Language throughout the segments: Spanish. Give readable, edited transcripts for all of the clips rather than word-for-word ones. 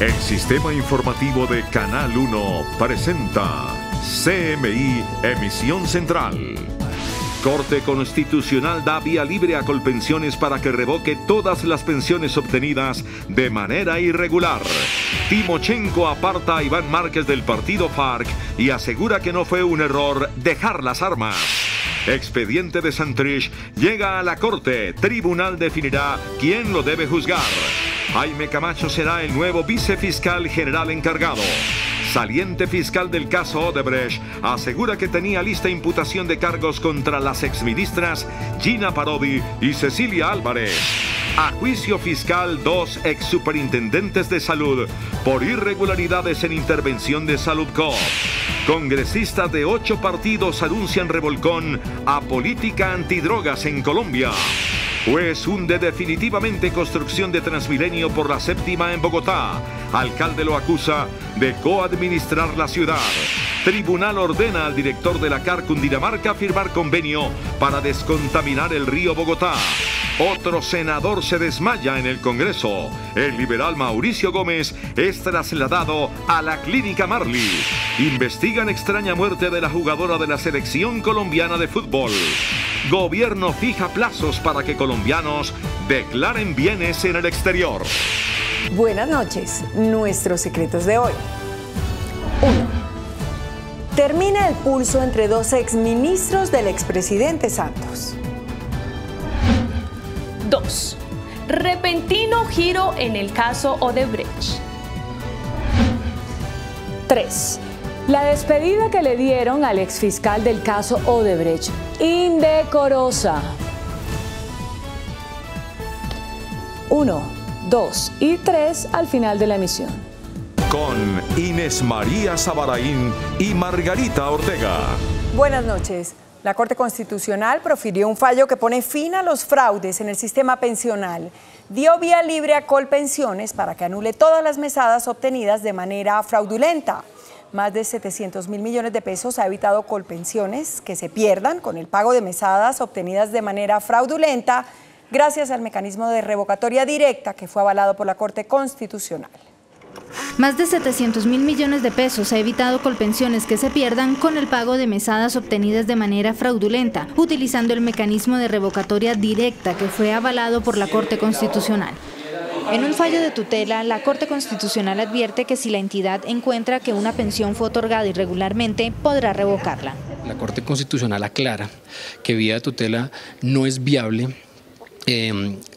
El sistema informativo de Canal 1 presenta CMI Emisión Central. Corte Constitucional da vía libre a Colpensiones para que revoque todas las pensiones obtenidas de manera irregular. Timochenko aparta a Iván Márquez del partido FARC y asegura que no fue un error dejar las armas. Expediente de Santrich llega a la Corte. Tribunal definirá quién lo debe juzgar. Jaime Camacho será el nuevo vicefiscal general encargado. Saliente fiscal del caso Odebrecht asegura que tenía lista imputación de cargos contra las exministras Gina Parodi y Cecilia Álvarez. A juicio fiscal 2 exsuperintendentes de salud por irregularidades en intervención de Saludco. Congresistas de 8 partidos anuncian revolcón a política antidrogas en Colombia. Juez hunde definitivamente construcción de Transmilenio por la séptima en Bogotá. Alcalde lo acusa de coadministrar la ciudad. Tribunal ordena al director de la CAR Cundinamarca firmar convenio para descontaminar el río Bogotá. Otro senador se desmaya en el Congreso. El liberal Mauricio Gómez es trasladado a la clínica Marley. Investigan extraña muerte de la jugadora de la selección colombiana de fútbol. Gobierno fija plazos para que colombianos declaren bienes en el exterior. Buenas noches. Nuestros secretos de hoy. 1. Termina el pulso entre dos exministros del expresidente Santos. 2. Repentino giro en el caso Odebrecht. 3. La despedida que le dieron al exfiscal del caso Odebrecht, indecorosa. 1, 2 y 3 al final de la emisión. Con Inés María Sabaraín y Margarita Ortega. Buenas noches. La Corte Constitucional profirió un fallo que pone fin a los fraudes en el sistema pensional. Dio vía libre a Colpensiones para que anule todas las mesadas obtenidas de manera fraudulenta. Más de 700.000 millones de pesos ha evitado Colpensiones que se pierdan con el pago de mesadas obtenidas de manera fraudulenta gracias al mecanismo de revocatoria directa que fue avalado por la Corte Constitucional. Más de 700.000 millones de pesos ha evitado Colpensiones que se pierdan con el pago de mesadas obtenidas de manera fraudulenta, utilizando el mecanismo de revocatoria directa que fue avalado por la Corte Constitucional. En un fallo de tutela, la Corte Constitucional advierte que si la entidad encuentra que una pensión fue otorgada irregularmente, podrá revocarla. La Corte Constitucional aclara que vía de tutela no es viable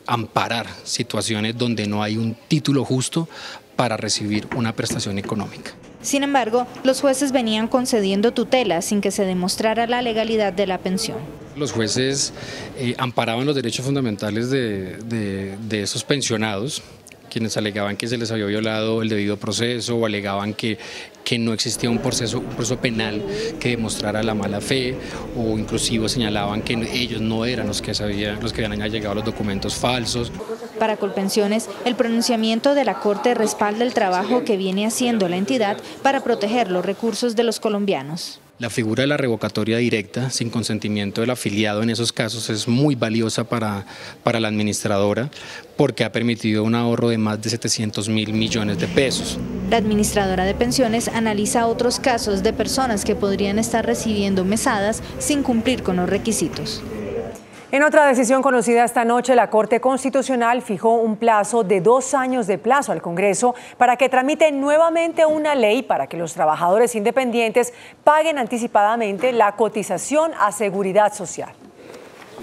amparar situaciones donde no hay un título justo para recibir una prestación económica. Sin embargo, los jueces venían concediendo tutela sin que se demostrara la legalidad de la pensión. Los jueces amparaban los derechos fundamentales de esos pensionados, quienes alegaban que se les había violado el debido proceso o alegaban que no existía un proceso penal que demostrara la mala fe, o inclusive señalaban que ellos no eran los que habían llegado los documentos falsos. Para Colpensiones, el pronunciamiento de la Corte respalda el trabajo que viene haciendo la entidad para proteger los recursos de los colombianos. La figura de la revocatoria directa, sin consentimiento del afiliado en esos casos, es muy valiosa para la administradora porque ha permitido un ahorro de más de 700.000 millones de pesos. La administradora de pensiones analiza otros casos de personas que podrían estar recibiendo mesadas sin cumplir con los requisitos. En otra decisión conocida esta noche, la Corte Constitucional fijó un plazo de 2 años de plazo al Congreso para que tramite nuevamente una ley para que los trabajadores independientes paguen anticipadamente la cotización a Seguridad Social.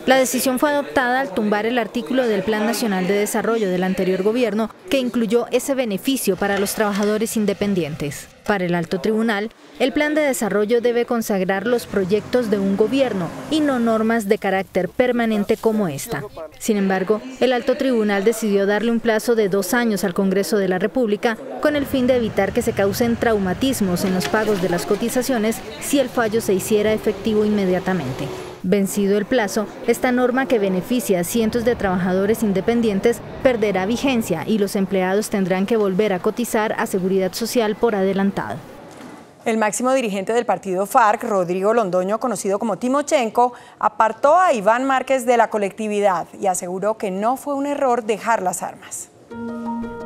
La decisión fue adoptada al tumbar el artículo del Plan Nacional de Desarrollo del anterior gobierno que incluyó ese beneficio para los trabajadores independientes. Para el Alto Tribunal, el Plan de Desarrollo debe consagrar los proyectos de un gobierno y no normas de carácter permanente como esta. Sin embargo, el Alto Tribunal decidió darle un plazo de 2 años al Congreso de la República con el fin de evitar que se causen traumatismos en los pagos de las cotizaciones si el fallo se hiciera efectivo inmediatamente. Vencido el plazo, esta norma que beneficia a cientos de trabajadores independientes perderá vigencia y los empleados tendrán que volver a cotizar a Seguridad Social por adelantado. El máximo dirigente del partido FARC, Rodrigo Londoño, conocido como Timochenko, apartó a Iván Márquez de la colectividad y aseguró que no fue un error dejar las armas.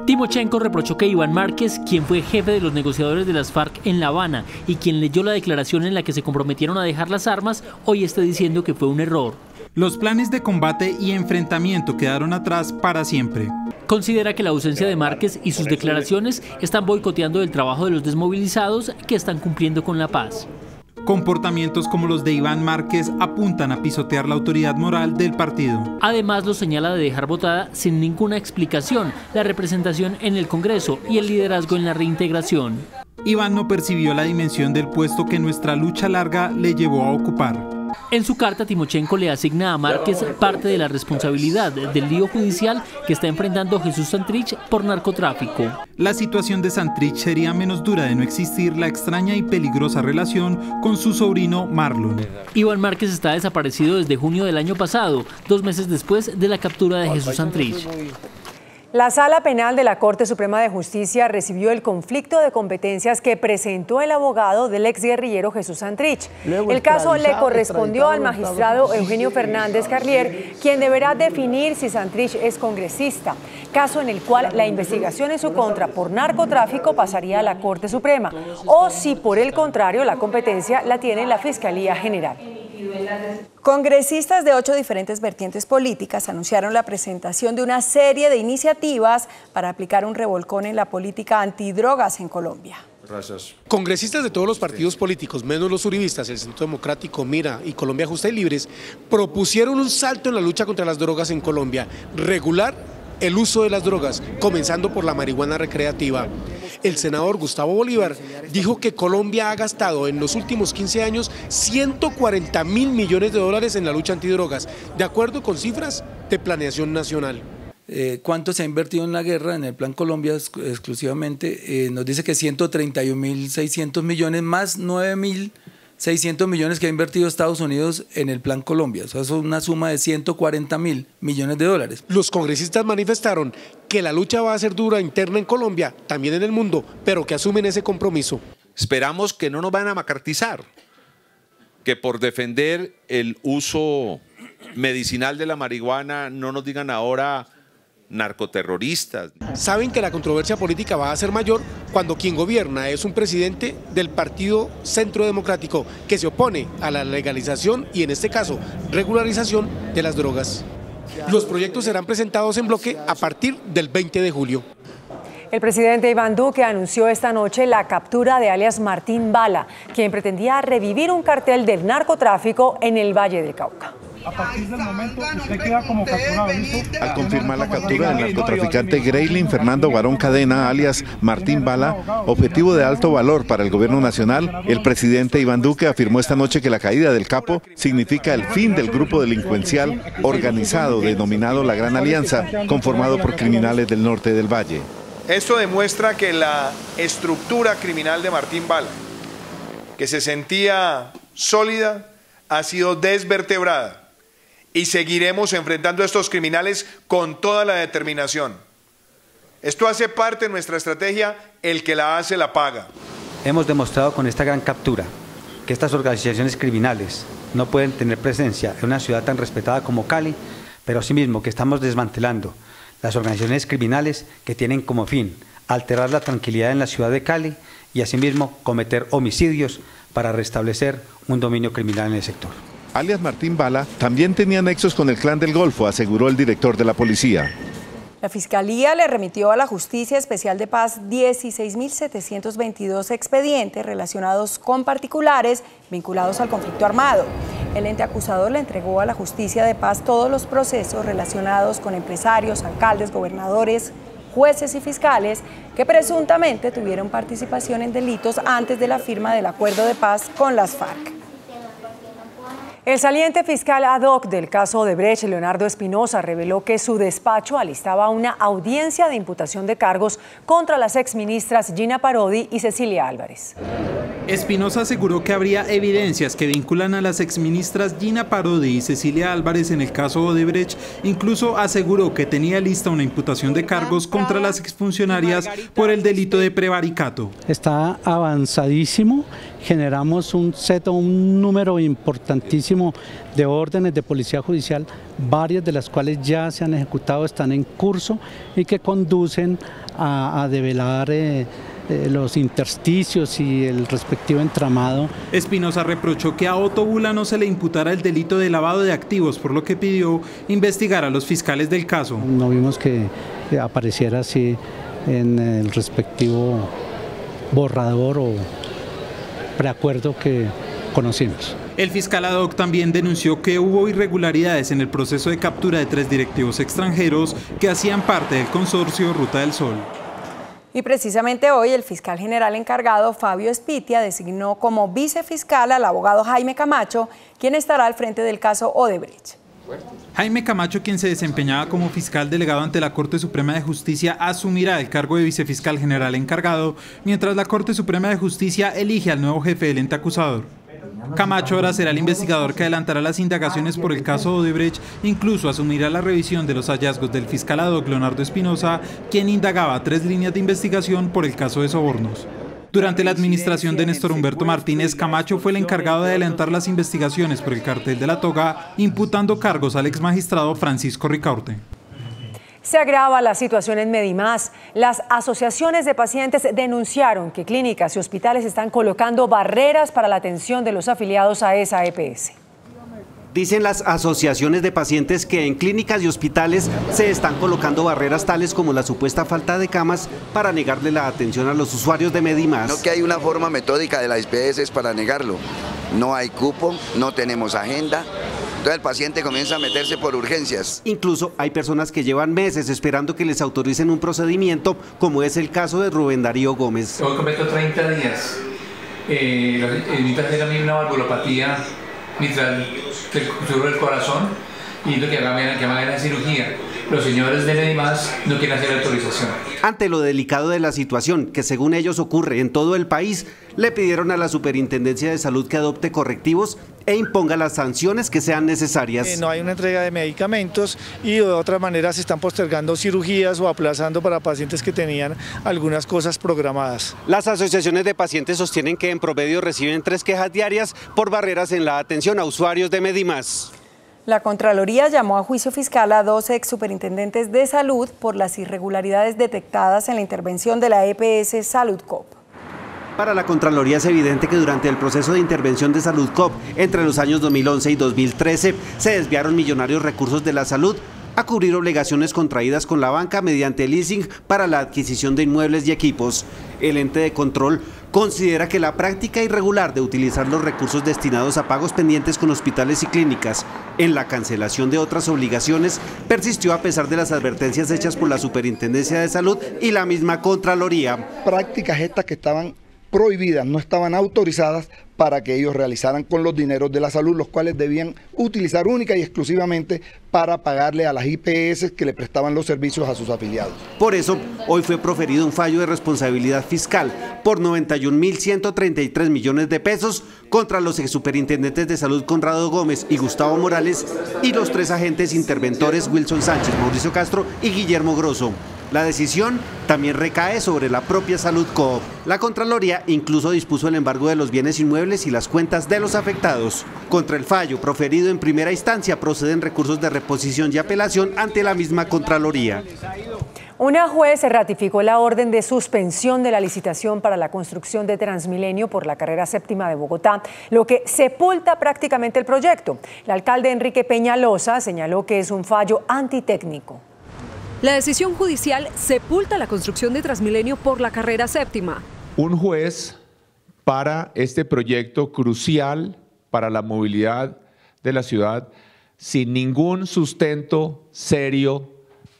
Timochenko reprochó que Iván Márquez, quien fue jefe de los negociadores de las FARC en La Habana y quien leyó la declaración en la que se comprometieron a dejar las armas, hoy está diciendo que fue un error. Los planes de combate y enfrentamiento quedaron atrás para siempre. Considera que la ausencia de Márquez y sus declaraciones están boicoteando el trabajo de los desmovilizados que están cumpliendo con la paz. Comportamientos como los de Iván Márquez apuntan a pisotear la autoridad moral del partido. Además, lo señala de dejar votada sin ninguna explicación la representación en el Congreso y el liderazgo en la reintegración. Iván no percibió la dimensión del puesto que nuestra lucha larga le llevó a ocupar. En su carta, Timochenko le asigna a Márquez parte de la responsabilidad del lío judicial que está enfrentando Jesús Santrich por narcotráfico. La situación de Santrich sería menos dura de no existir la extraña y peligrosa relación con su sobrino Marlon. Iván Márquez está desaparecido desde junio del año pasado, 2 meses después de la captura de Jesús Santrich. La Sala Penal de la Corte Suprema de Justicia recibió el conflicto de competencias que presentó el abogado del exguerrillero Jesús Santrich. El caso le correspondió al magistrado Eugenio Fernández Carlier, quien deberá definir si Santrich es congresista, caso en el cual la investigación en su contra por narcotráfico pasaría a la Corte Suprema, o si por el contrario la competencia la tiene la Fiscalía General. Congresistas de 8 diferentes vertientes políticas anunciaron la presentación de una serie de iniciativas para aplicar un revolcón en la política antidrogas en Colombia. Gracias. Congresistas de todos los partidos políticos, menos los uribistas, el Centro Democrático, Mira y Colombia Justa y Libres, propusieron un salto en la lucha contra las drogas en Colombia, regular el uso de las drogas, comenzando por la marihuana recreativa. El senador Gustavo Bolívar dijo que Colombia ha gastado en los últimos 15 años 140.000 millones de dólares en la lucha antidrogas, de acuerdo con cifras de Planeación Nacional. ¿Cuánto se ha invertido en la guerra en el Plan Colombia exclusivamente? Nos dice que 131.600 millones más 9.600 millones que ha invertido Estados Unidos en el Plan Colombia. O sea, eso es una suma de 140.000 millones de dólares. Los congresistas manifestaron que la lucha va a ser dura interna en Colombia, también en el mundo, pero que asumen ese compromiso. Esperamos que no nos van a macartizar, que por defender el uso medicinal de la marihuana no nos digan ahora narcoterroristas. Saben que la controversia política va a ser mayor cuando quien gobierna es un presidente del Partido Centro Democrático que se opone a la legalización y en este caso regularización de las drogas. Los proyectos serán presentados en bloque a partir del 20 de julio. El presidente Iván Duque anunció esta noche la captura de alias Martín Bala, quien pretendía revivir un cartel del narcotráfico en el Valle del Cauca. A partir del momento usted queda como capturado, ¿listo? Al confirmar la captura del narcotraficante Greylin Fernando Barón Cadena, alias Martín Bala, objetivo de alto valor para el gobierno nacional, el presidente Iván Duque afirmó esta noche que la caída del capo significa el fin del grupo delincuencial organizado denominado La Gran Alianza, conformado por criminales del norte del Valle. Esto demuestra que la estructura criminal de Martín Bala, que se sentía sólida, ha sido desvertebrada. Y seguiremos enfrentando a estos criminales con toda la determinación. Esto hace parte de nuestra estrategia, el que la hace la paga. Hemos demostrado con esta gran captura que estas organizaciones criminales no pueden tener presencia en una ciudad tan respetada como Cali, pero asimismo que estamos desmantelando las organizaciones criminales que tienen como fin alterar la tranquilidad en la ciudad de Cali y asimismo cometer homicidios para restablecer un dominio criminal en el sector. Alias Martín Bala también tenía nexos con el Clan del Golfo, aseguró el director de la policía. La Fiscalía le remitió a la Justicia Especial de Paz 16.722 expedientes relacionados con particulares vinculados al conflicto armado. El ente acusador le entregó a la Justicia de Paz todos los procesos relacionados con empresarios, alcaldes, gobernadores, jueces y fiscales que presuntamente tuvieron participación en delitos antes de la firma del acuerdo de paz con las FARC. El saliente fiscal ad hoc del caso Odebrecht, Leonardo Espinosa, reveló que su despacho alistaba una audiencia de imputación de cargos contra las exministras Gina Parodi y Cecilia Álvarez. Espinosa aseguró que habría evidencias que vinculan a las exministras Gina Parodi y Cecilia Álvarez en el caso Odebrecht. Incluso aseguró que tenía lista una imputación de cargos contra las exfuncionarias por el delito de prevaricato. Está avanzadísimo. Generamos un número importantísimo de órdenes de policía judicial, varias de las cuales ya se han ejecutado, están en curso y que conducen a develar los intersticios y el respectivo entramado. Espinosa reprochó que a Otto Bula no se le imputara el delito de lavado de activos, por lo que pidió investigar a los fiscales del caso. No vimos que apareciera así en el respectivo borrador o preacuerdo que conocimos. El fiscal ad hoc también denunció que hubo irregularidades en el proceso de captura de 3 directivos extranjeros que hacían parte del consorcio Ruta del Sol. Y precisamente hoy el fiscal general encargado, Fabio Espitia, designó como vicefiscal al abogado Jaime Camacho, quien estará al frente del caso Odebrecht. Jaime Camacho, quien se desempeñaba como fiscal delegado ante la Corte Suprema de Justicia, asumirá el cargo de vicefiscal general encargado, mientras la Corte Suprema de Justicia elige al nuevo jefe del ente acusador. Camacho ahora será el investigador que adelantará las indagaciones por el caso Odebrecht, incluso asumirá la revisión de los hallazgos del fiscal ad hoc Leonardo Espinosa, quien indagaba 3 líneas de investigación por el caso de sobornos. Durante la administración de Néstor Humberto Martínez, Camacho fue el encargado de adelantar las investigaciones por el cartel de la toga, imputando cargos al exmagistrado Francisco Ricaurte. Se agrava la situación en Medimás. Las asociaciones de pacientes denunciaron que clínicas y hospitales están colocando barreras para la atención de los afiliados a esa EPS. Dicen las asociaciones de pacientes que en clínicas y hospitales se están colocando barreras tales como la supuesta falta de camas para negarle la atención a los usuarios de Medimás. No que hay una forma metódica de las EPS para negarlo. No hay cupo, no tenemos agenda. Entonces el paciente comienza a meterse por urgencias. Incluso hay personas que llevan meses esperando que les autoricen un procedimiento, como es el caso de Rubén Darío Gómez. Hoy completo 30 días. Necesito hacer a mí una valvulopatía mitral del corazón y lo que me hagan la cirugía. Los señores de Medimás no quieren hacer autorización. Ante lo delicado de la situación, que según ellos ocurre en todo el país, le pidieron a la Superintendencia de Salud que adopte correctivos e imponga las sanciones que sean necesarias. No hay una entrega de medicamentos y de otra manera se están postergando cirugías o aplazando para pacientes que tenían algunas cosas programadas. Las asociaciones de pacientes sostienen que en promedio reciben 3 quejas diarias por barreras en la atención a usuarios de Medimás. La Contraloría llamó a juicio fiscal a 2 ex superintendentes de salud por las irregularidades detectadas en la intervención de la EPS Saludcop. Para la Contraloría es evidente que durante el proceso de intervención de Saludcop entre los años 2011 y 2013 se desviaron millonarios recursos de la salud a cubrir obligaciones contraídas con la banca mediante leasing para la adquisición de inmuebles y equipos. El ente de control considera que la práctica irregular de utilizar los recursos destinados a pagos pendientes con hospitales y clínicas en la cancelación de otras obligaciones persistió a pesar de las advertencias hechas por la Superintendencia de Salud y la misma Contraloría. Prácticas estas que estaban prohibidas, no estaban autorizadas para que ellos realizaran con los dineros de la salud, los cuales debían utilizar única y exclusivamente para pagarle a las IPS que le prestaban los servicios a sus afiliados. Por eso, hoy fue proferido un fallo de responsabilidad fiscal por 91.133 millones de pesos contra los exsuperintendentes de salud Conrado Gómez y Gustavo Morales y los 3 agentes interventores Wilson Sánchez, Mauricio Castro y Guillermo Grosso. La decisión también recae sobre la propia Saludcop. La Contraloría incluso dispuso el embargo de los bienes inmuebles y las cuentas de los afectados. Contra el fallo proferido en primera instancia proceden recursos de reposición y apelación ante la misma Contraloría. Una juez ratificó la orden de suspensión de la licitación para la construcción de Transmilenio por la carrera séptima de Bogotá, lo que sepulta prácticamente el proyecto. El alcalde Enrique Peñalosa señaló que es un fallo antitécnico. La decisión judicial sepulta la construcción de Transmilenio por la carrera séptima. Un juez para este proyecto crucial para la movilidad de la ciudad sin ningún sustento serio,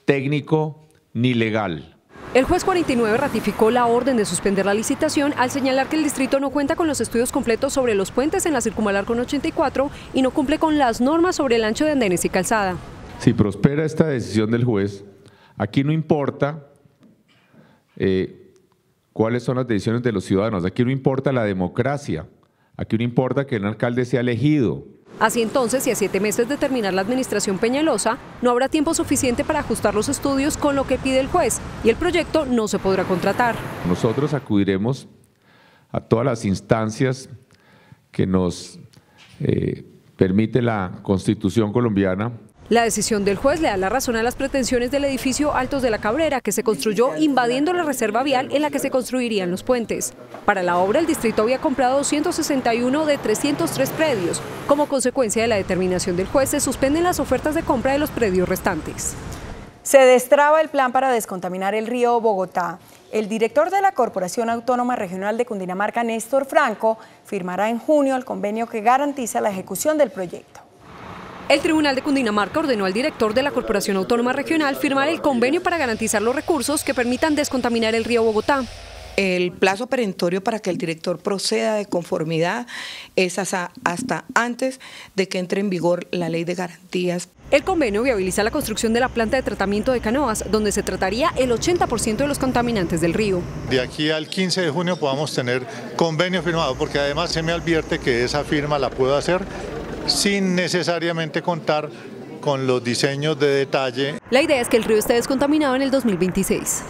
técnico ni legal. El juez 49 ratificó la orden de suspender la licitación al señalar que el distrito no cuenta con los estudios completos sobre los puentes en la circunvalar con 84 y no cumple con las normas sobre el ancho de andenes y calzada. Si prospera esta decisión del juez, aquí no importa cuáles son las decisiones de los ciudadanos, aquí no importa la democracia, aquí no importa que un alcalde sea elegido. Así entonces, y a 7 meses de terminar la administración Peñalosa, no habrá tiempo suficiente para ajustar los estudios con lo que pide el juez y el proyecto no se podrá contratar. Nosotros acudiremos a todas las instancias que nos permite la Constitución colombiana. La decisión del juez le da la razón a las pretensiones del edificio Altos de la Cabrera, que se construyó invadiendo la reserva vial en la que se construirían los puentes. Para la obra, el distrito había comprado 261 de 303 predios. Como consecuencia de la determinación del juez, se suspenden las ofertas de compra de los predios restantes. Se destraba el plan para descontaminar el río Bogotá. El director de la Corporación Autónoma Regional de Cundinamarca, Néstor Franco, firmará en junio el convenio que garantiza la ejecución del proyecto. El Tribunal de Cundinamarca ordenó al director de la Corporación Autónoma Regional firmar el convenio para garantizar los recursos que permitan descontaminar el río Bogotá. El plazo perentorio para que el director proceda de conformidad es hasta antes de que entre en vigor la ley de garantías. El convenio viabiliza la construcción de la planta de tratamiento de Canoas, donde se trataría el 80% de los contaminantes del río. De aquí al 15 de junio podamos tener convenio firmado, porque además se me advierte que esa firma la puedo hacer sin necesariamente contar con los diseños de detalle. La idea es que el río esté descontaminado en el 2026.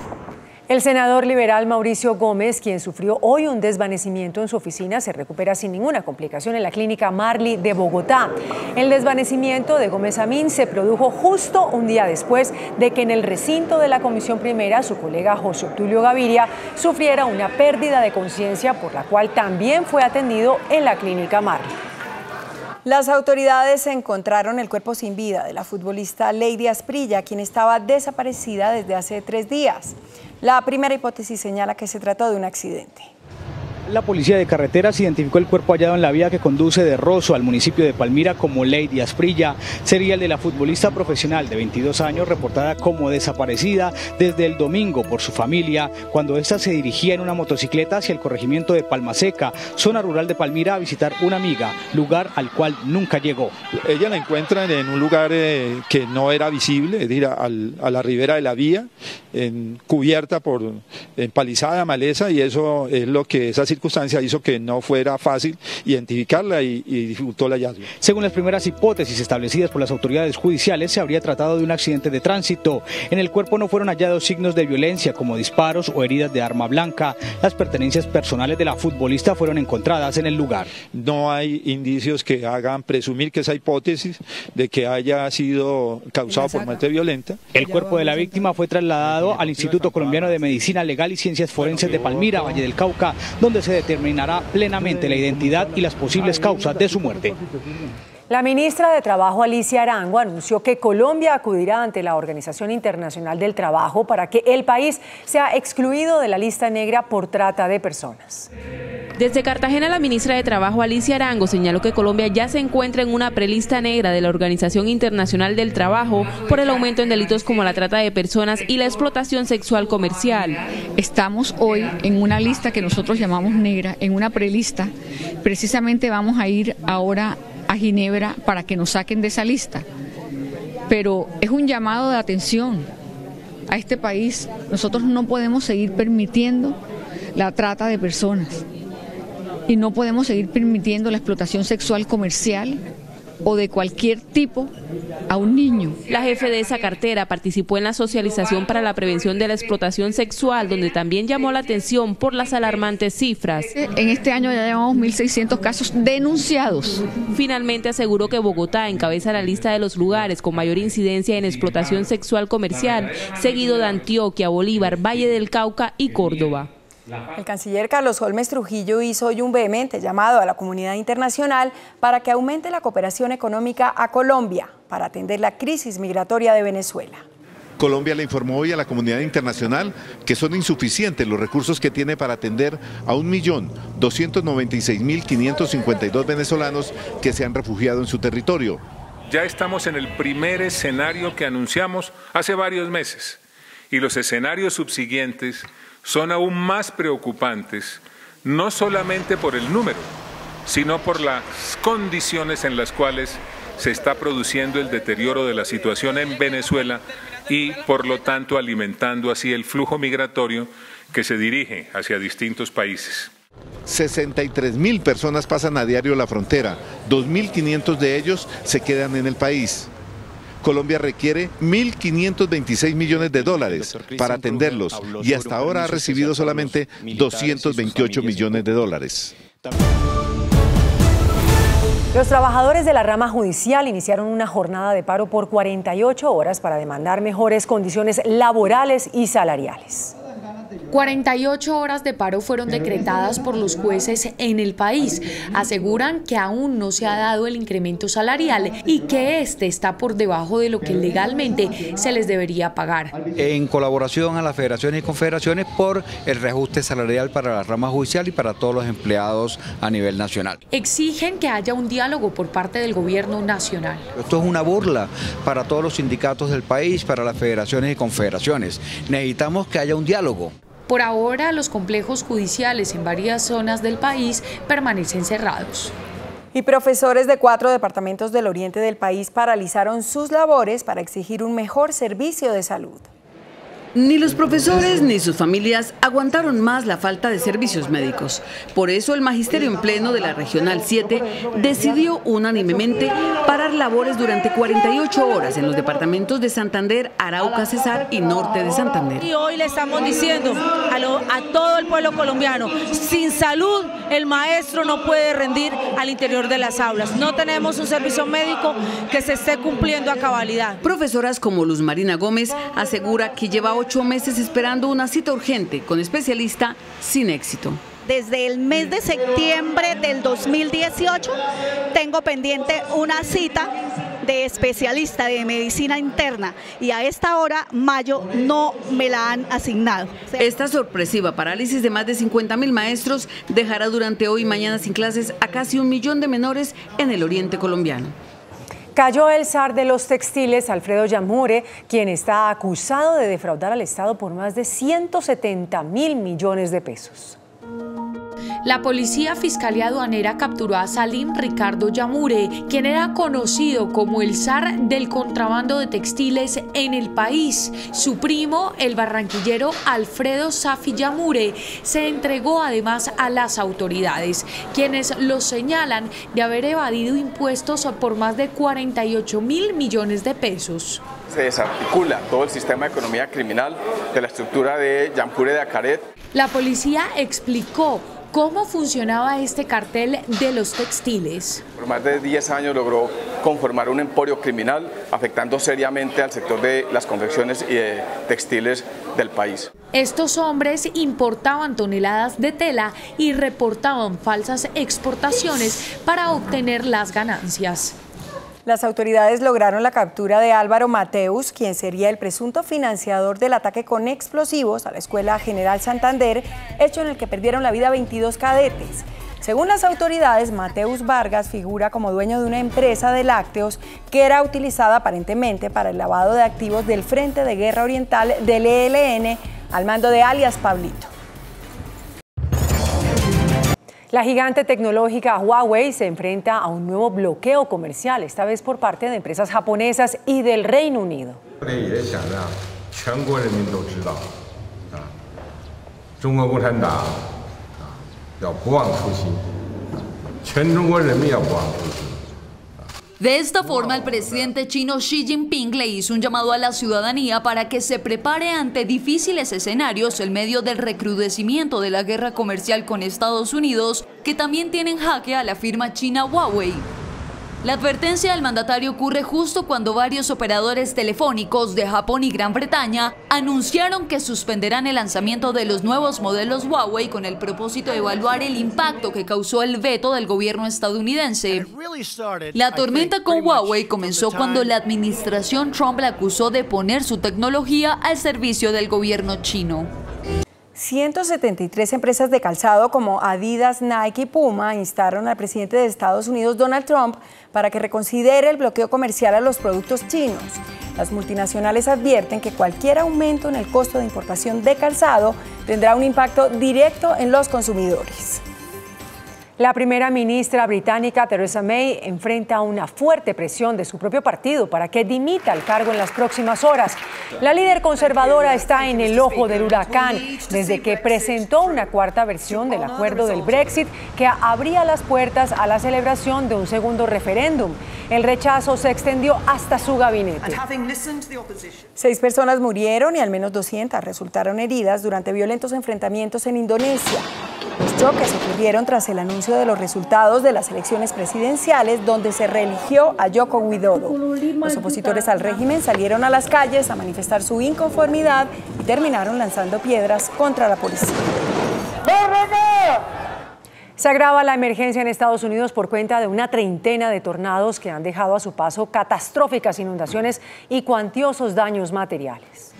El senador liberal Mauricio Gómez, quien sufrió hoy un desvanecimiento en su oficina, se recupera sin ninguna complicación en la clínica Marley de Bogotá. El desvanecimiento de Gómez Amín se produjo justo un día después de que en el recinto de la Comisión Primera su colega José Obdulio Gaviria sufriera una pérdida de conciencia, por la cual también fue atendido en la clínica Marley. Las autoridades encontraron el cuerpo sin vida de la futbolista Lady Asprilla, quien estaba desaparecida desde hace 3 días. La primera hipótesis señala que se trató de un accidente. La policía de carreteras identificó el cuerpo hallado en la vía que conduce de Rosso al municipio de Palmira como Lady Asprilla. Sería el de la futbolista profesional de 22 años reportada como desaparecida desde el domingo por su familia, cuando ésta se dirigía en una motocicleta hacia el corregimiento de Palmaseca, zona rural de Palmira, a visitar una amiga, lugar al cual nunca llegó. Ella la encuentran en un lugar que no era visible, es decir, a la ribera de la vía, cubierta por empalizada, maleza, y eso es lo que esa circunstancia hizo que no fuera fácil identificarla y dificultó el hallazgo. Según las primeras hipótesis establecidas por las autoridades judiciales, se habría tratado de un accidente de tránsito. En el cuerpo no fueron hallados signos de violencia como disparos o heridas de arma blanca. Las pertenencias personales de la futbolista fueron encontradas en el lugar. No hay indicios que hagan presumir que esa hipótesis de que haya sido causado por muerte violenta. El cuerpo de la víctima fue trasladado al Instituto Colombiano de Medicina Legal y Ciencias Forenses de Palmira, Valle del Cauca, donde se determinará plenamente la identidad y las posibles causas de su muerte. La ministra de Trabajo, Alicia Arango, anunció que Colombia acudirá ante la Organización Internacional del Trabajo para que el país sea excluido de la lista negra por trata de personas. Desde Cartagena, la ministra de Trabajo, Alicia Arango, señaló que Colombia ya se encuentra en una prelista negra de la Organización Internacional del Trabajo por el aumento en delitos como la trata de personas y la explotación sexual comercial. Estamos hoy en una lista que nosotros llamamos negra, en una prelista. Precisamente vamos a ir ahora a Ginebra para que nos saquen de esa lista. Pero es un llamado de atención a este país. Nosotros no podemos seguir permitiendo la trata de personas. Y no podemos seguir permitiendo la explotación sexual comercial o de cualquier tipo a un niño. La jefe de esa cartera participó en la socialización para la prevención de la explotación sexual, donde también llamó la atención por las alarmantes cifras. En este año ya llevamos 1.600 casos denunciados. Finalmente aseguró que Bogotá encabeza la lista de los lugares con mayor incidencia en explotación sexual comercial, seguido de Antioquia, Bolívar, Valle del Cauca y Córdoba. El canciller Carlos Holmes Trujillo hizo hoy un vehemente llamado a la comunidad internacional para que aumente la cooperación económica a Colombia para atender la crisis migratoria de Venezuela. Colombia le informó hoy a la comunidad internacional que son insuficientes los recursos que tiene para atender a 1.296.552 venezolanos que se han refugiado en su territorio. Ya estamos en el primer escenario que anunciamos hace varios meses y los escenarios subsiguientes son aún más preocupantes, no solamente por el número, sino por las condiciones en las cuales se está produciendo el deterioro de la situación en Venezuela y, por lo tanto, alimentando así el flujo migratorio que se dirige hacia distintos países. 63.000 personas pasan a diario la frontera, 2.500 de ellos se quedan en el país. Colombia requiere $1.526 millones para atenderlos y hasta ahora ha recibido solamente $228 millones. Los trabajadores de la rama judicial iniciaron una jornada de paro por 48 horas para demandar mejores condiciones laborales y salariales. 48 horas de paro fueron decretadas por los jueces en el país. Aseguran que aún no se ha dado el incremento salarial y que este está por debajo de lo que legalmente se les debería pagar. En colaboración a las federaciones y confederaciones por el reajuste salarial para la rama judicial y para todos los empleados a nivel nacional. Exigen que haya un diálogo por parte del gobierno nacional. Esto es una burla para todos los sindicatos del país, para las federaciones y confederaciones. Necesitamos que haya un diálogo. Por ahora, los complejos judiciales en varias zonas del país permanecen cerrados. Y profesores de 4 departamentos del oriente del país paralizaron sus labores para exigir un mejor servicio de salud. Ni los profesores ni sus familias aguantaron más la falta de servicios médicos. Por eso el Magisterio en Pleno de la Regional 7 decidió unánimemente parar labores durante 48 horas en los departamentos de Santander, Arauca, Cesar y Norte de Santander. Y hoy le estamos diciendo a todo el pueblo colombiano, sin salud el maestro no puede rendir al interior de las aulas. No tenemos un servicio médico que se esté cumpliendo a cabalidad. Profesoras como Luz Marina Gómez asegura que lleva 8 meses esperando una cita urgente con especialista sin éxito. Desde el mes de septiembre del 2018 tengo pendiente una cita de especialista de medicina interna y a esta hora, mayo, no me la han asignado. Esta sorpresiva parálisis de más de 50.000 maestros dejará durante hoy y mañana sin clases a casi 1 millón de menores en el oriente colombiano. Cayó el zar de los textiles, Alfredo Yamure, quien está acusado de defraudar al Estado por más de 170.000 millones de pesos. La Policía Fiscalía Aduanera capturó a Salim Ricardo Yamure, quien era conocido como el zar del contrabando de textiles en el país. Su primo, el barranquillero Alfredo Safi Yamure, se entregó además a las autoridades, quienes lo señalan de haber evadido impuestos por más de 48.000 millones de pesos. Se desarticula todo el sistema de economía criminal de la estructura de Yamure de Acaret. La policía explicó cómo funcionaba este cartel de los textiles. Por más de 10 años logró conformar un emporio criminal, afectando seriamente al sector de las confecciones y de textiles del país. Estos hombres importaban toneladas de tela y reportaban falsas exportaciones para obtener las ganancias. Las autoridades lograron la captura de Álvaro Mateus, quien sería el presunto financiador del ataque con explosivos a la Escuela General Santander, hecho en el que perdieron la vida 22 cadetes. Según las autoridades, Mateus Vargas figura como dueño de una empresa de lácteos que era utilizada aparentemente para el lavado de activos del Frente de Guerra Oriental del ELN al mando de alias Pablito. La gigante tecnológica Huawei se enfrenta a un nuevo bloqueo comercial, esta vez por parte de empresas japonesas y del Reino Unido. De esta forma, el presidente chino Xi Jinping le hizo un llamado a la ciudadanía para que se prepare ante difíciles escenarios en medio del recrudecimiento de la guerra comercial con Estados Unidos, que también tiene en jaque a la firma china Huawei. La advertencia del mandatario ocurre justo cuando varios operadores telefónicos de Japón y Gran Bretaña anunciaron que suspenderán el lanzamiento de los nuevos modelos Huawei con el propósito de evaluar el impacto que causó el veto del gobierno estadounidense. La tormenta con Huawei comenzó cuando la administración Trump la acusó de poner su tecnología al servicio del gobierno chino. 173 empresas de calzado como Adidas, Nike y Puma instaron al presidente de Estados Unidos, Donald Trump, para que reconsidere el bloqueo comercial a los productos chinos. Las multinacionales advierten que cualquier aumento en el costo de importación de calzado tendrá un impacto directo en los consumidores. La primera ministra británica Theresa May enfrenta una fuerte presión de su propio partido para que dimita el cargo en las próximas horas. La líder conservadora está en el ojo del huracán desde que presentó una cuarta versión del acuerdo del Brexit que abría las puertas a la celebración de un segundo referéndum. El rechazo se extendió hasta su gabinete. 6 personas murieron y al menos 200 resultaron heridas durante violentos enfrentamientos en Indonesia. Los choques ocurrieron tras el anuncio de los resultados de las elecciones presidenciales, donde se reeligió a Joko Widodo. Los opositores al régimen salieron a las calles a manifestar su inconformidad y terminaron lanzando piedras contra la policía. Se agrava la emergencia en Estados Unidos por cuenta de una treintena de tornados que han dejado a su paso catastróficas inundaciones y cuantiosos daños materiales.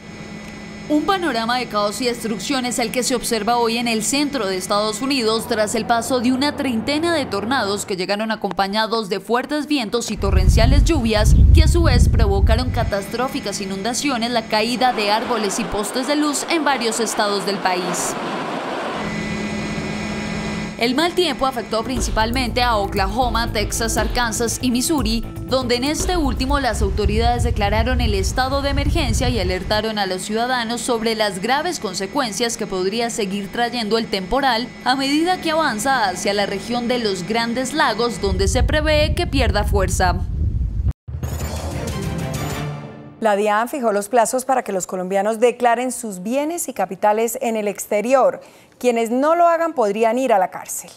Un panorama de caos y destrucción es el que se observa hoy en el centro de Estados Unidos tras el paso de una treintena de tornados que llegaron acompañados de fuertes vientos y torrenciales lluvias que a su vez provocaron catastróficas inundaciones, la caída de árboles y postes de luz en varios estados del país. El mal tiempo afectó principalmente a Oklahoma, Texas, Arkansas y Missouri, donde en este último las autoridades declararon el estado de emergencia y alertaron a los ciudadanos sobre las graves consecuencias que podría seguir trayendo el temporal a medida que avanza hacia la región de los Grandes Lagos, donde se prevé que pierda fuerza. La DIAN fijó los plazos para que los colombianos declaren sus bienes y capitales en el exterior. Quienes no lo hagan podrían ir a la cárcel.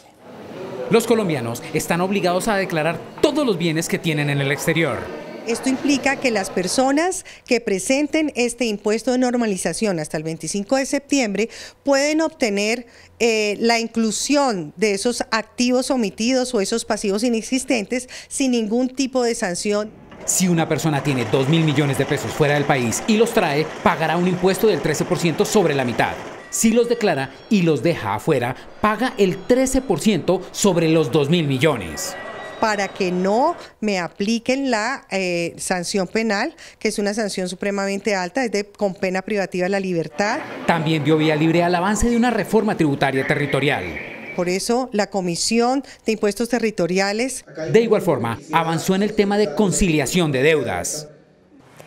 Los colombianos están obligados a declarar todos los bienes que tienen en el exterior. Esto implica que las personas que presenten este impuesto de normalización hasta el 25 de septiembre pueden obtener la inclusión de esos activos omitidos o esos pasivos inexistentes sin ningún tipo de sanción. Si una persona tiene 2.000 millones de pesos fuera del país y los trae, pagará un impuesto del 13% sobre la mitad. Si los declara y los deja afuera, paga el 13% sobre los 2.000 millones. Para que no me apliquen la sanción penal, que es una sanción supremamente alta, es con pena privativa de la libertad. También dio vía libre al avance de una reforma tributaria territorial. Por eso, la Comisión de Impuestos Territoriales. De igual forma, avanzó en el tema de conciliación de deudas.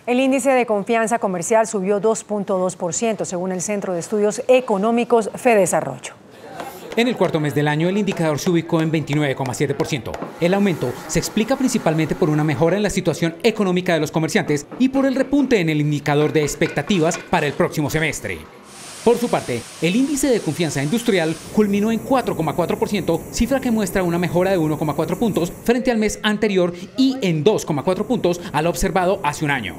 El índice de confianza comercial subió 2.2%, según el Centro de Estudios Económicos Fedesarrollo. En el cuarto mes del año, el indicador se ubicó en 29,7%. El aumento se explica principalmente por una mejora en la situación económica de los comerciantes y por el repunte en el indicador de expectativas para el próximo semestre. Por su parte, el índice de confianza industrial culminó en 4,4%, cifra que muestra una mejora de 1,4 puntos frente al mes anterior y en 2,4 puntos al observado hace un año.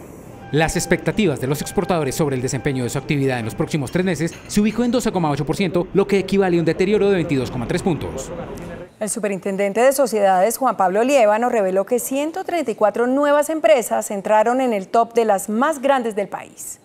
Las expectativas de los exportadores sobre el desempeño de su actividad en los próximos 3 meses se ubicó en 12,8%, lo que equivale a un deterioro de 22,3 puntos. El superintendente de sociedades, Juan Pablo Liévano, reveló que 134 nuevas empresas entraron en el top de las más grandes del país.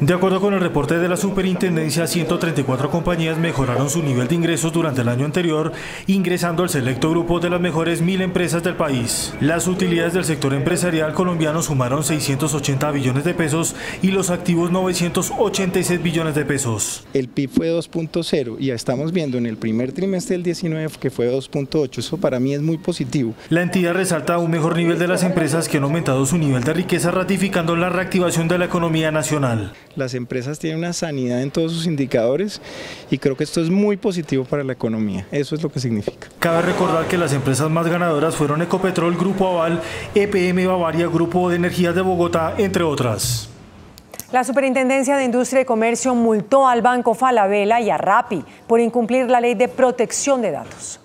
De acuerdo con el reporte de la superintendencia, 134 compañías mejoraron su nivel de ingresos durante el año anterior, ingresando al selecto grupo de las mejores 1000 empresas del país. Las utilidades del sector empresarial colombiano sumaron 680 billones de pesos y los activos 986 billones de pesos. El PIB fue 2.0 y ya estamos viendo en el primer trimestre del 19 que fue 2.8. Eso para mí es muy positivo. La entidad resalta un mejor nivel de las empresas que han aumentado su nivel de riqueza, ratificando la reactivación de la economía nacional. Las empresas tienen una sanidad en todos sus indicadores y creo que esto es muy positivo para la economía. Eso es lo que significa. Cabe recordar que las empresas más ganadoras fueron Ecopetrol, Grupo Aval, EPM Bavaria, Grupo de Energías de Bogotá, entre otras. La Superintendencia de Industria y Comercio multó al Banco Falabella y a Rappi por incumplir la ley de protección de datos.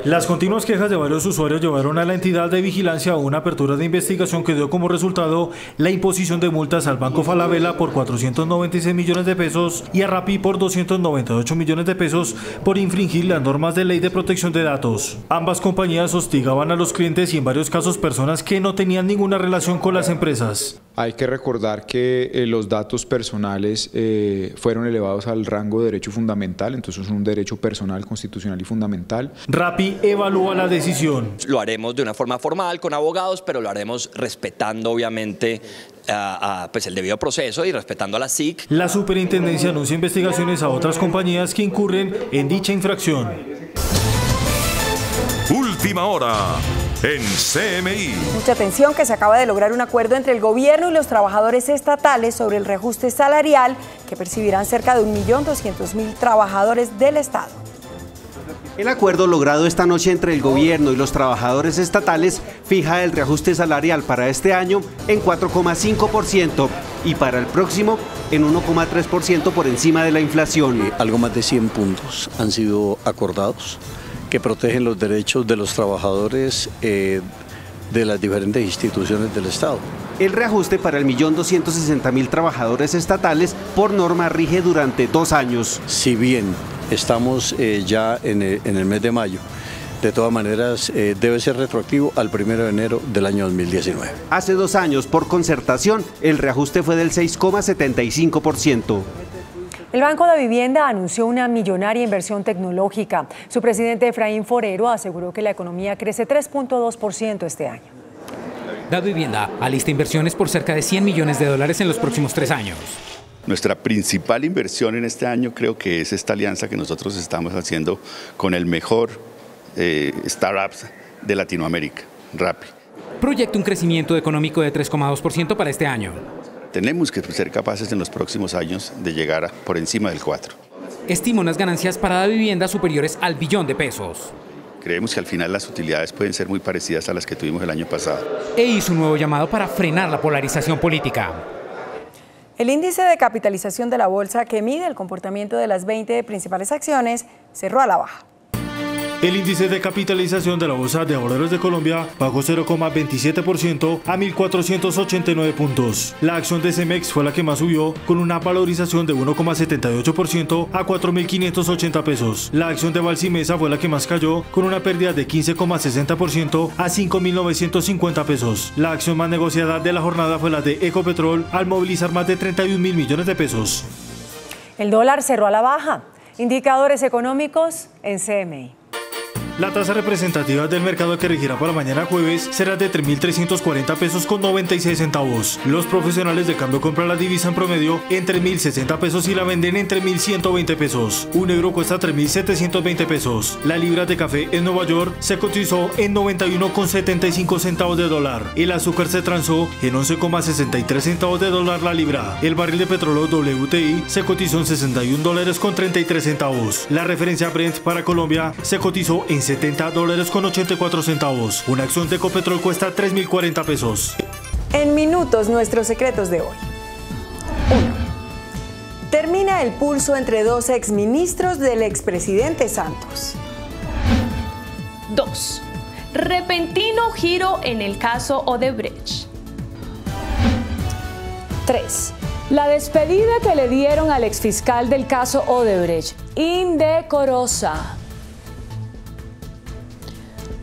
Las continuas quejas de varios usuarios llevaron a la entidad de vigilancia a una apertura de investigación que dio como resultado la imposición de multas al Banco Falabella por 496 millones de pesos y a Rappi por 298 millones de pesos por infringir las normas de ley de protección de datos. Ambas compañías hostigaban a los clientes y en varios casos personas que no tenían ninguna relación con las empresas. Hay que recordar que los datos personales fueron elevados al rango de derecho fundamental, entonces es un derecho personal, constitucional y fundamental. Rappi evalúa la decisión. Lo haremos de una forma formal con abogados, pero lo haremos respetando obviamente pues el debido proceso y respetando a la SIC. La superintendencia anuncia investigaciones a otras compañías que incurren en dicha infracción. Última hora en CMI. Mucha atención, que se acaba de lograr un acuerdo entre el gobierno y los trabajadores estatales sobre el reajuste salarial que percibirán cerca de 1.200.000 trabajadores del Estado. El acuerdo logrado esta noche entre el gobierno y los trabajadores estatales fija el reajuste salarial para este año en 4,5%. y para el próximo en 1,3% por encima de la inflación. Algo más de 100 puntos han sido acordados que protegen los derechos de los trabajadores de las diferentes instituciones del Estado. El reajuste para el 1.260.000 trabajadores estatales por norma rige durante 2 años. Si bien estamos ya en el mes de mayo, de todas maneras debe ser retroactivo al 1 de enero del año 2019. Hace 2 años, por concertación, el reajuste fue del 6,75%. El Banco de Vivienda anunció una millonaria inversión tecnológica. Su presidente Efraín Forero aseguró que la economía crece 3,2% este año. Da Vivienda alista inversiones por cerca de $100 millones en los próximos 3 años. Nuestra principal inversión en este año creo que es esta alianza que nosotros estamos haciendo con el mejor startups de Latinoamérica, Rappi. Proyecta un crecimiento económico de 3,2% para este año. Tenemos que ser capaces en los próximos años de llegar por encima del 4%. Estima unas ganancias para Da Vivienda superiores al $1 billón. Creemos que al final las utilidades pueden ser muy parecidas a las que tuvimos el año pasado. E hizo un nuevo llamado para frenar la polarización política. El índice de capitalización de la bolsa, que mide el comportamiento de las 20 principales acciones, cerró a la baja. El índice de capitalización de la Bolsa de Valores de Colombia bajó 0,27% a 1.489 puntos. La acción de Cemex fue la que más subió, con una valorización de 1,78% a 4.580 pesos. La acción de Valsimesa fue la que más cayó, con una pérdida de 15,60% a 5.950 pesos. La acción más negociada de la jornada fue la de Ecopetrol, al movilizar más de 31.000 millones de pesos. El dólar cerró a la baja. Indicadores económicos en CMI. La tasa representativa del mercado que regirá para mañana jueves será de 3.340 pesos con 96 centavos. Los profesionales de cambio compran la divisa en promedio en 3.060 pesos y la venden en 3.120 pesos. Un euro cuesta 3.720 pesos. La libra de café en Nueva York se cotizó en 91,75 centavos de dólar. El azúcar se transó en 11,63 centavos de dólar la libra. El barril de petróleo WTI se cotizó en $61,33. La referencia Brent para Colombia se cotizó en $70,84. Una acción de Ecopetrol cuesta 3.040 pesos. En minutos, nuestros secretos de hoy. 1. Termina el pulso entre 2 exministros del expresidente Santos. 2. Repentino giro en el caso Odebrecht. 3. La despedida que le dieron al exfiscal del caso Odebrecht, indecorosa.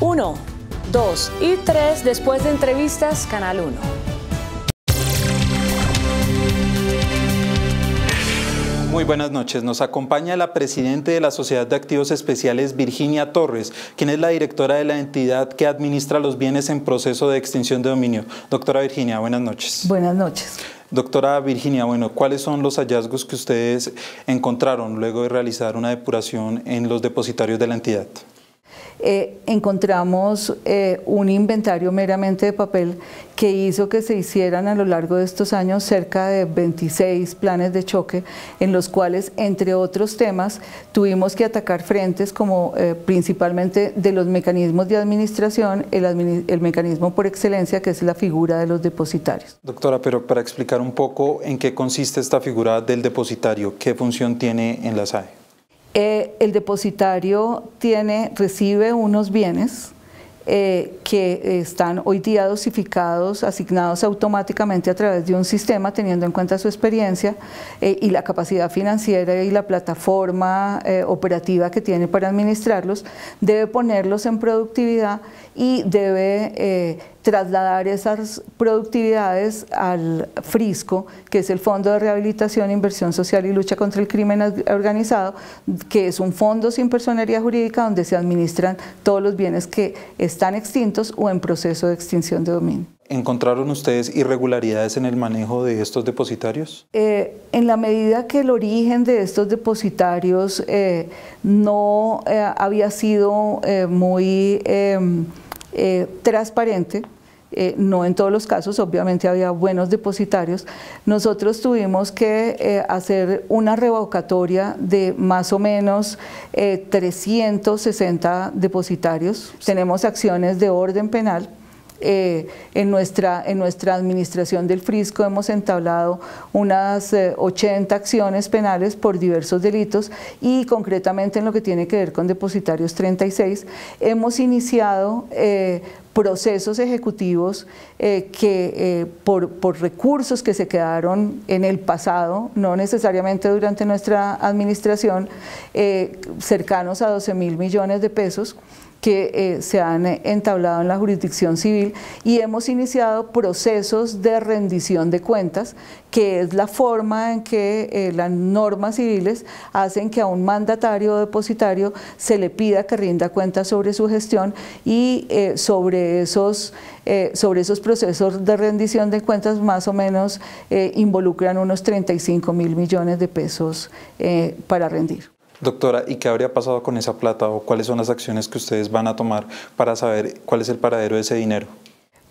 1, 2 y 3 después de entrevistas, Canal 1. Muy buenas noches. Nos acompaña la presidenta de la Sociedad de Activos Especiales, Virginia Torres, quien es la directora de la entidad que administra los bienes en proceso de extinción de dominio. Doctora Virginia, buenas noches. Buenas noches. Doctora Virginia, bueno, ¿cuáles son los hallazgos que ustedes encontraron luego de realizar una depuración en los depositarios de la entidad? Encontramos un inventario meramente de papel que hizo que se hicieran a lo largo de estos años cerca de 26 planes de choque, en los cuales, entre otros temas, tuvimos que atacar frentes como principalmente de los mecanismos de administración, el mecanismo por excelencia, que es la figura de los depositarios. Doctora, pero para explicar un poco en qué consiste esta figura del depositario, ¿qué función tiene en la SAE? El depositario recibe unos bienes que están hoy día dosificados, asignados automáticamente a través de un sistema, teniendo en cuenta su experiencia y la capacidad financiera y la plataforma operativa que tiene para administrarlos. Debe ponerlos en productividad y debe trasladar esas productividades al FRISCO, que es el Fondo de Rehabilitación, Inversión Social y Lucha contra el Crimen Organizado, que es un fondo sin personería jurídica donde se administran todos los bienes que están extintos o en proceso de extinción de dominio. ¿Encontraron ustedes irregularidades en el manejo de estos depositarios? En la medida que el origen de estos depositarios no había sido muy transparente, no en todos los casos, obviamente había buenos depositarios, nosotros tuvimos que hacer una revocatoria de más o menos 360 depositarios. Tenemos acciones de orden penal En nuestra administración del Frisco hemos entablado unas 80 acciones penales por diversos delitos y concretamente en lo que tiene que ver con depositarios 36 hemos iniciado procesos ejecutivos que por recursos que se quedaron en el pasado, no necesariamente durante nuestra administración, cercanos a 12.000 millones de pesos, que se han entablado en la jurisdicción civil y hemos iniciado procesos de rendición de cuentas, que es la forma en que las normas civiles hacen que a un mandatario o depositario se le pida que rinda cuentas sobre su gestión y sobre esos procesos de rendición de cuentas más o menos involucran unos 35.000 millones de pesos para rendir. Doctora, ¿y qué habría pasado con esa plata o cuáles son las acciones que ustedes van a tomar para saber cuál es el paradero de ese dinero?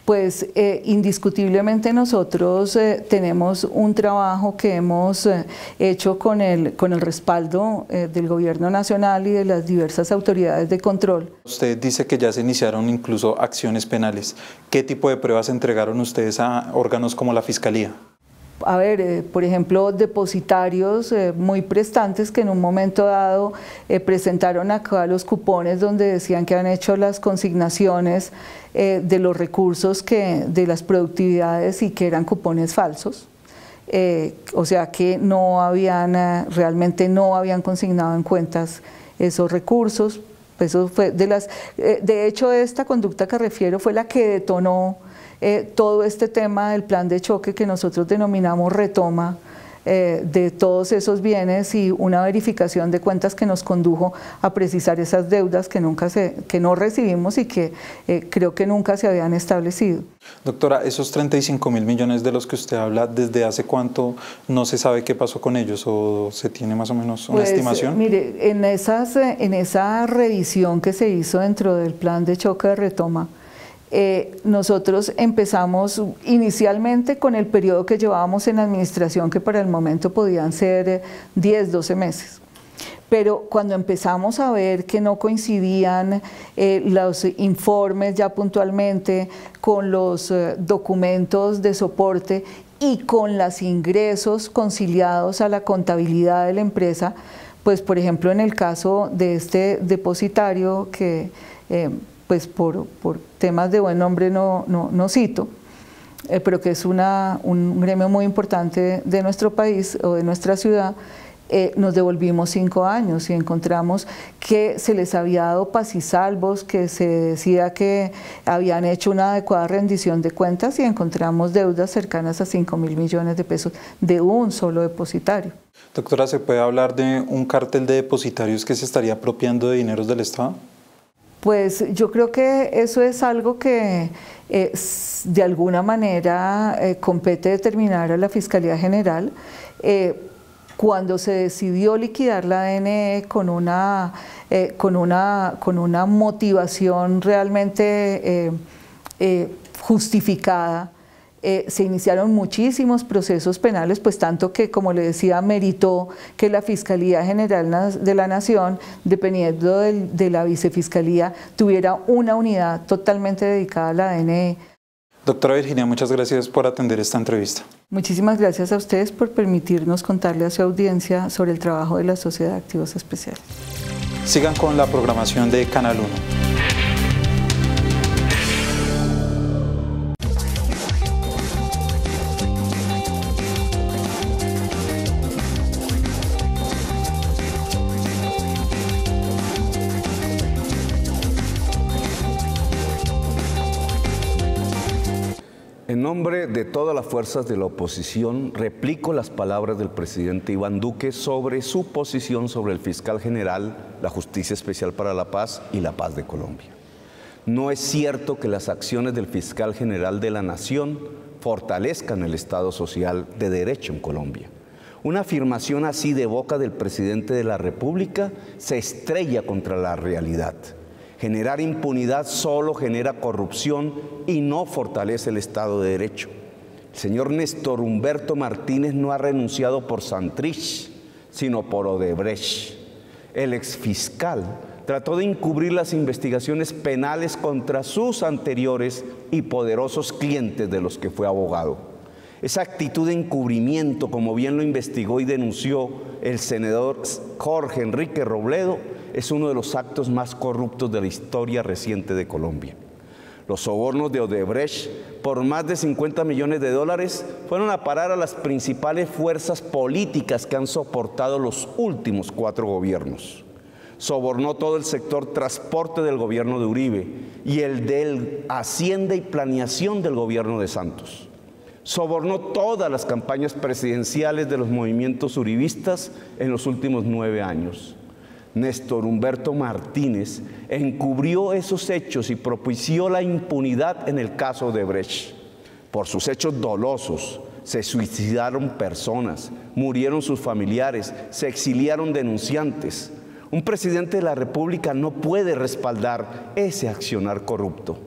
Pues indiscutiblemente nosotros tenemos un trabajo que hemos hecho con el respaldo del Gobierno Nacional y de las diversas autoridades de control. Usted dice que ya se iniciaron incluso acciones penales. ¿Qué tipo de pruebas entregaron ustedes a órganos como la Fiscalía? A ver, por ejemplo, depositarios muy prestantes que en un momento dado presentaron acá los cupones donde decían que han hecho las consignaciones de los recursos de las productividades y que eran cupones falsos. O sea que realmente no habían consignado en cuentas esos recursos. Eso fue de hecho, esta conducta que refiero fue la que detonó todo este tema del plan de choque que nosotros denominamos retoma de todos esos bienes y una verificación de cuentas que nos condujo a precisar esas deudas que no recibimos y que creo que nunca se habían establecido. Doctora, esos 35.000 millones de los que usted habla, ¿desde hace cuánto no se sabe qué pasó con ellos o se tiene más o menos una estimación? Mire, en esa revisión que se hizo dentro del plan de choque de retoma, nosotros empezamos inicialmente con el periodo que llevábamos en administración, que para el momento podían ser 10, 12 meses. Pero cuando empezamos a ver que no coincidían los informes ya puntualmente con los documentos de soporte y con los ingresos conciliados a la contabilidad de la empresa, pues por ejemplo en el caso de este depositario que pues por temas de buen nombre no cito, pero que es un gremio muy importante de nuestro país o de nuestra ciudad, nos devolvimos 5 años y encontramos que se les había dado paz y salvos, que se decía que habían hecho una adecuada rendición de cuentas y encontramos deudas cercanas a 5.000 millones de pesos de un solo depositario. Doctora, ¿se puede hablar de un cártel de depositarios que se estaría apropiando de dineros del Estado? Pues yo creo que eso es algo que de alguna manera compete determinar a la Fiscalía General. Cuando se decidió liquidar la DNE con una motivación realmente justificada, se iniciaron muchísimos procesos penales, pues tanto que, como le decía, meritó que la Fiscalía General de la Nación, dependiendo de la Vicefiscalía, tuviera una unidad totalmente dedicada a la DNE. Doctora Virginia, muchas gracias por atender esta entrevista. Muchísimas gracias a ustedes por permitirnos contarle a su audiencia sobre el trabajo de la Sociedad de Activos Especiales. Sigan con la programación de Canal 1. En nombre de todas las fuerzas de la oposición, replico las palabras del presidente Iván Duque sobre su posición sobre el fiscal general, la Justicia Especial para la Paz y la Paz de Colombia. No es cierto que las acciones del fiscal general de la Nación fortalezcan el Estado social de derecho en Colombia. Una afirmación así de boca del presidente de la República se estrella contra la realidad. Generar impunidad solo genera corrupción y no fortalece el Estado de Derecho. El señor Néstor Humberto Martínez no ha renunciado por Santrich, sino por Odebrecht. El exfiscal trató de encubrir las investigaciones penales contra sus anteriores y poderosos clientes de los que fue abogado. Esa actitud de encubrimiento, como bien lo investigó y denunció el senador Jorge Enrique Robledo, es uno de los actos más corruptos de la historia reciente de Colombia. Los sobornos de Odebrecht por más de 50 millones de dólares fueron a parar a las principales fuerzas políticas que han soportado los últimos 4 gobiernos. Sobornó todo el sector transporte del gobierno de Uribe y el del Hacienda y Planeación del gobierno de Santos. Sobornó todas las campañas presidenciales de los movimientos uribistas en los últimos 9 años. Néstor Humberto Martínez encubrió esos hechos y propició la impunidad en el caso de Odebrecht. Por sus hechos dolosos se suicidaron personas, murieron sus familiares, se exiliaron denunciantes. Un presidente de la República no puede respaldar ese accionar corrupto.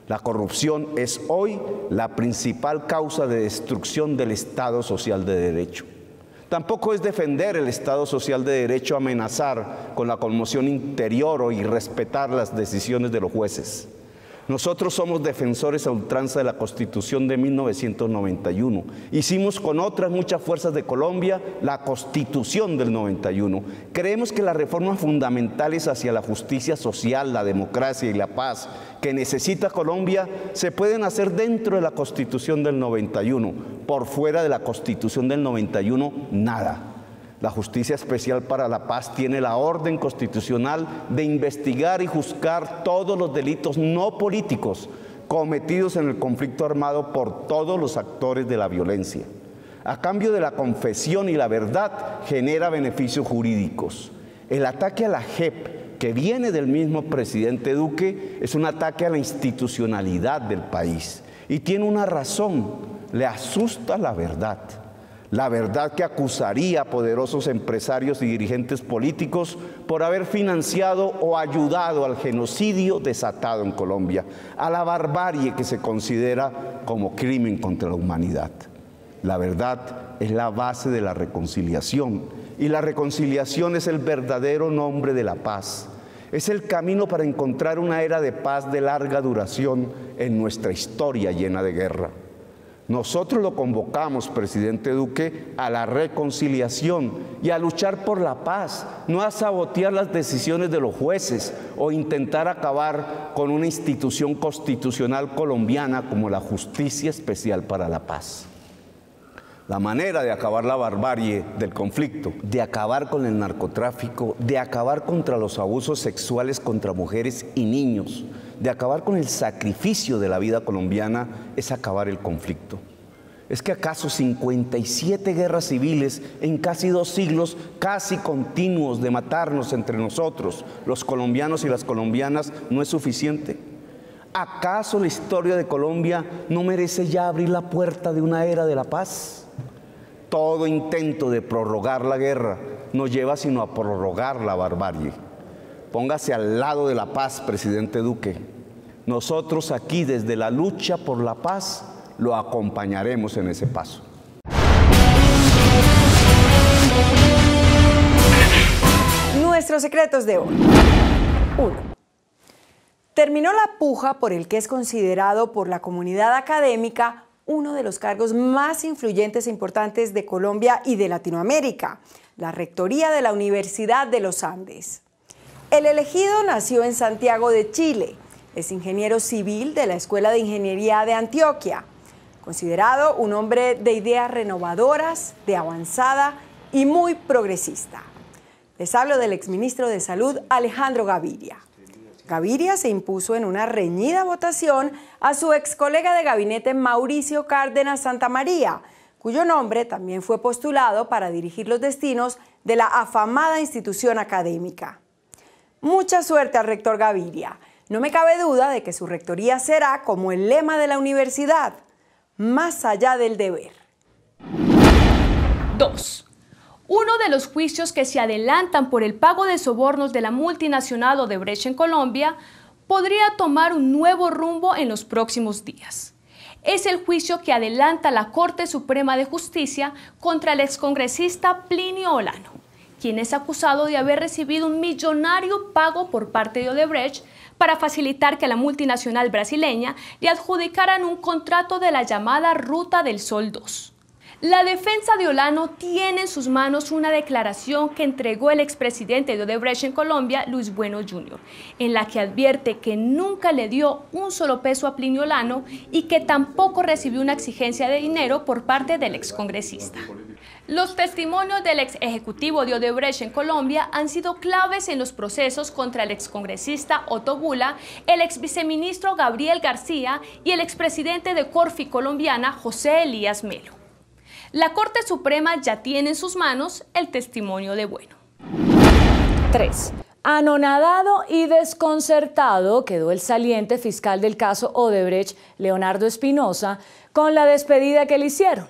La corrupción es hoy la principal causa de destrucción del Estado Social de Derecho. Tampoco es defender el Estado Social de Derecho amenazar con la conmoción interior o irrespetar las decisiones de los jueces. Nosotros somos defensores a ultranza de la Constitución de 1991. Hicimos con otras muchas fuerzas de Colombia la Constitución del 91. Creemos que las reformas fundamentales hacia la justicia social, la democracia y la paz que necesita Colombia se pueden hacer dentro de la Constitución del 91. Por fuera de la Constitución del 91, nada. La Justicia Especial para la Paz tiene la orden constitucional de investigar y juzgar todos los delitos no políticos cometidos en el conflicto armado por todos los actores de la violencia. A cambio de la confesión y la verdad, genera beneficios jurídicos. El ataque a la JEP, que viene del mismo presidente Duque, es un ataque a la institucionalidad del país. Y tiene una razón, le asusta la verdad. La verdad que acusaría a poderosos empresarios y dirigentes políticos por haber financiado o ayudado al genocidio desatado en Colombia, a la barbarie que se considera como crimen contra la humanidad. La verdad es la base de la reconciliación y la reconciliación es el verdadero nombre de la paz. Es el camino para encontrar una era de paz de larga duración en nuestra historia llena de guerra. Nosotros lo convocamos, presidente Duque, a la reconciliación y a luchar por la paz, no a sabotear las decisiones de los jueces o intentar acabar con una institución constitucional colombiana como la Justicia Especial para la Paz. La manera de acabar la barbarie del conflicto, de acabar con el narcotráfico, de acabar contra los abusos sexuales contra mujeres y niños, de acabar con el sacrificio de la vida colombiana, es acabar el conflicto. ¿Es que acaso 57 guerras civiles en casi 2 siglos, casi continuos de matarnos entre nosotros, los colombianos y las colombianas, no es suficiente? ¿Acaso la historia de Colombia no merece ya abrir la puerta de una era de la paz? Todo intento de prorrogar la guerra no lleva sino a prorrogar la barbarie. Póngase al lado de la paz, presidente Duque. Nosotros aquí, desde la lucha por la paz, lo acompañaremos en ese paso. Nuestros secretos de hoy. 1. Terminó la puja por el que es considerado por la comunidad académica uno de los cargos más influyentes e importantes de Colombia y de Latinoamérica, la rectoría de la Universidad de los Andes. El elegido nació en Santiago de Chile, es ingeniero civil de la Escuela de Ingeniería de Antioquia, considerado un hombre de ideas renovadoras, de avanzada y muy progresista. Les hablo del exministro de Salud, Alejandro Gaviria. Gaviria se impuso en una reñida votación a su ex colega de gabinete Mauricio Cárdenas Santamaría, cuyo nombre también fue postulado para dirigir los destinos de la afamada institución académica. Mucha suerte al rector Gaviria. No me cabe duda de que su rectoría será como el lema de la universidad, más allá del deber. 2. Uno de los juicios que se adelantan por el pago de sobornos de la multinacional Odebrecht en Colombia podría tomar un nuevo rumbo en los próximos días. Es el juicio que adelanta la Corte Suprema de Justicia contra el excongresista Plinio Olano, quien es acusado de haber recibido un millonario pago por parte de Odebrecht para facilitar que a la multinacional brasileña le adjudicaran un contrato de la llamada Ruta del Sol 2. La defensa de Olano tiene en sus manos una declaración que entregó el expresidente de Odebrecht en Colombia, Luis Bueno Jr., en la que advierte que nunca le dio un solo peso a Plinio Olano y que tampoco recibió una exigencia de dinero por parte del excongresista. Los testimonios del ex ejecutivo de Odebrecht en Colombia han sido claves en los procesos contra el excongresista Otto Bula, el ex viceministro Gabriel García y el expresidente de Corfi colombiana José Elías Melo. La Corte Suprema ya tiene en sus manos el testimonio de Bueno. 3. Anonadado y desconcertado quedó el saliente fiscal del caso Odebrecht, Leonardo Espinosa, con la despedida que le hicieron.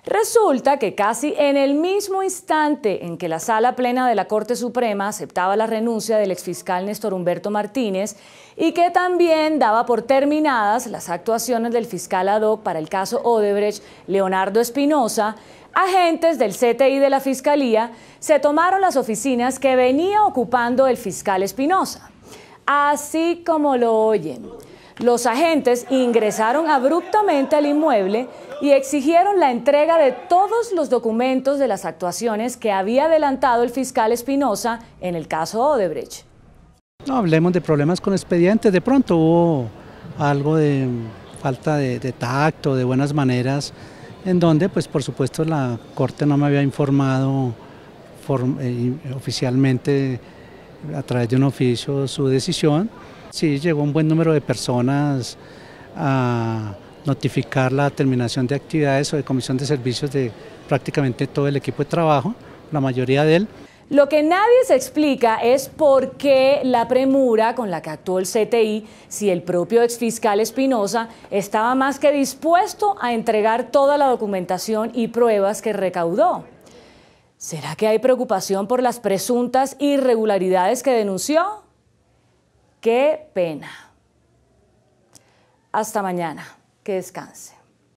Resulta que casi en el mismo instante en que la Sala Plena de la Corte Suprema aceptaba la renuncia del exfiscal Néstor Humberto Martínez y que también daba por terminadas las actuaciones del fiscal ad hoc para el caso Odebrecht, Leonardo Espinosa, agentes del CTI de la Fiscalía se tomaron las oficinas que venía ocupando el fiscal Espinosa. Así como lo oyen. Los agentes ingresaron abruptamente al inmueble y exigieron la entrega de todos los documentos de las actuaciones que había adelantado el fiscal Espinosa en el caso Odebrecht. No hablemos de problemas con expedientes, de pronto hubo algo de falta de tacto, de buenas maneras, en donde pues por supuesto la Corte no me había informado oficialmente a través de un oficio su decisión. Sí, llegó un buen número de personas a notificar la terminación de actividades o de comisión de servicios de prácticamente todo el equipo de trabajo, la mayoría de él. Lo que nadie se explica es por qué la premura con la que actuó el CTI si el propio exfiscal Espinosa estaba más que dispuesto a entregar toda la documentación y pruebas que recaudó. ¿Será que hay preocupación por las presuntas irregularidades que denunció? ¡Qué pena! Hasta mañana. Que descanse.